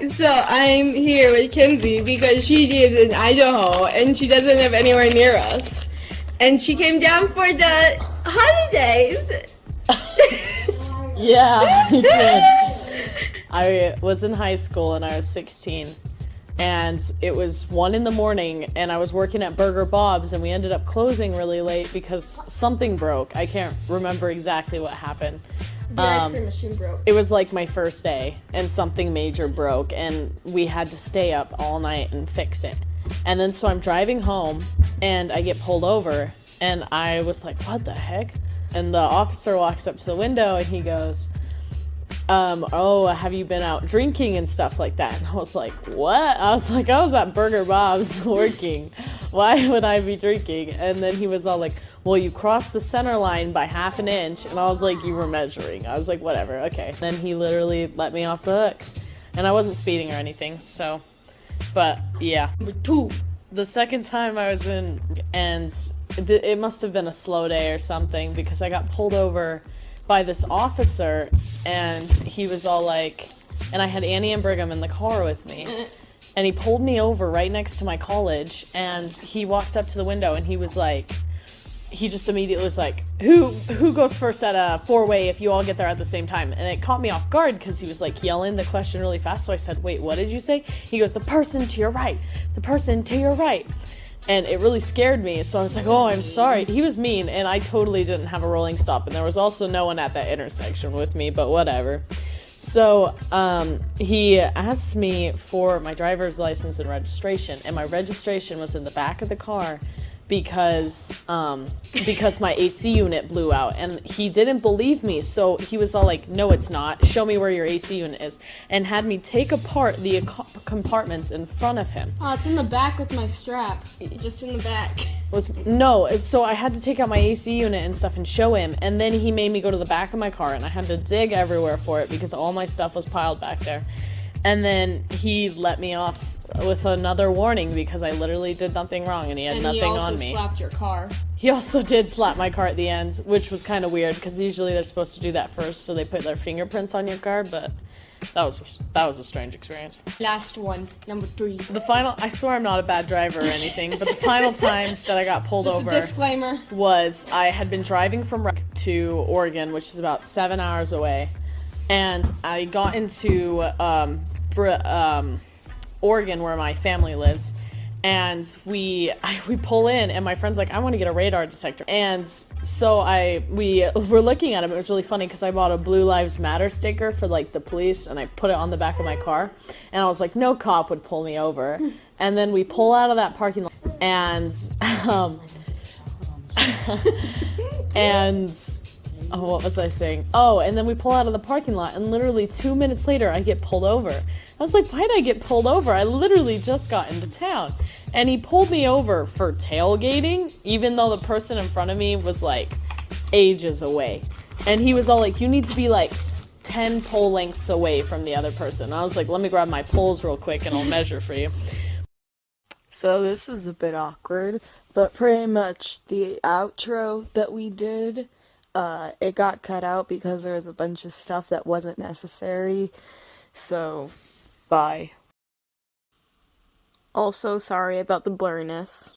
So I'm here with Kinsey because she lives in Idaho and she doesn't live anywhere near us. And she came down for the holidays. Yeah, I did. I was in high school and I was 16. And it was 1 a.m. and I was working at Burger Bob's and we ended up closing really late because something broke. I can't remember exactly what happened. The ice cream machine broke. It was like my first day and something major broke and we had to stay up all night and fix it. And then so I'm driving home and I get pulled over and I was like, what the heck? And the officer walks up to the window and he goes, oh, have you been out drinking and stuff like that? And I was like, what? I was like, I was at Burger Bob's working. Why would I be drinking? And then he was all like, well, you crossed the center line by half an inch. And I was like, you were measuring. I was like, whatever, okay. Then he literally let me off the hook. And I wasn't speeding or anything, so. But, yeah. The second time I was in, and it must have been a slow day or something, because I got pulled over by this officer, and he was all like, and I had Annie and Brigham in the car with me, and he pulled me over right next to my college, and he walked up to the window, and he was like, he just immediately was like, who goes first at a four-way if you all get there at the same time? And it caught me off guard because he was like yelling the question really fast, so I said, wait, what did you say? He goes, the person to your right, the person to your right. And it really scared me, so I was like, oh, I'm sorry. He was mean, and I totally didn't have a rolling stop, and there was also no one at that intersection with me, but whatever. So, he asked me for my driver's license and registration, and my registration was in the back of the car because my AC unit blew out, and he didn't believe me, so he was all like, no, it's not, show me where your AC unit is, and had me take apart the compartments in front of him. Oh, it's in the back with my strap, just in the back. No, so I had to take out my AC unit and stuff and show him, and then he made me go to the back of my car, and I had to dig everywhere for it because all my stuff was piled back there. And then he let me off with another warning because I literally did nothing wrong and he had nothing on me. And he also slapped your car. He also did slap my car at the end, which was kind of weird because usually they're supposed to do that first, so they put their fingerprints on your car, but that was a strange experience. Last one, number 3. The final, I swear I'm not a bad driver or anything, but the final time that I got pulled Just over a disclaimer. Was I had been driving from to Oregon, which is about 7 hours away, and I got into Oregon where my family lives, and we pull in and my friend's like, I want to get a radar detector, and so we were looking at him. It was really funny because I bought a Blue Lives Matter sticker for like the police and I put it on the back of my car, and I was like, no cop would pull me over. And then we pull out of that parking lot and and oh, what was I saying? Oh, and then we pull out of the parking lot, and literally 2 minutes later, I get pulled over. I was like, why did I get pulled over? I literally just got into town. And he pulled me over for tailgating, even though the person in front of me was, like, ages away. And he was all like, you need to be, like, 10 pole lengths away from the other person. I was like, let me grab my poles real quick, and I'll measure for you. So this is a bit awkward, but pretty much the outro that we did, it got cut out because there was a bunch of stuff that wasn't necessary, so bye. Also, sorry about the blurriness.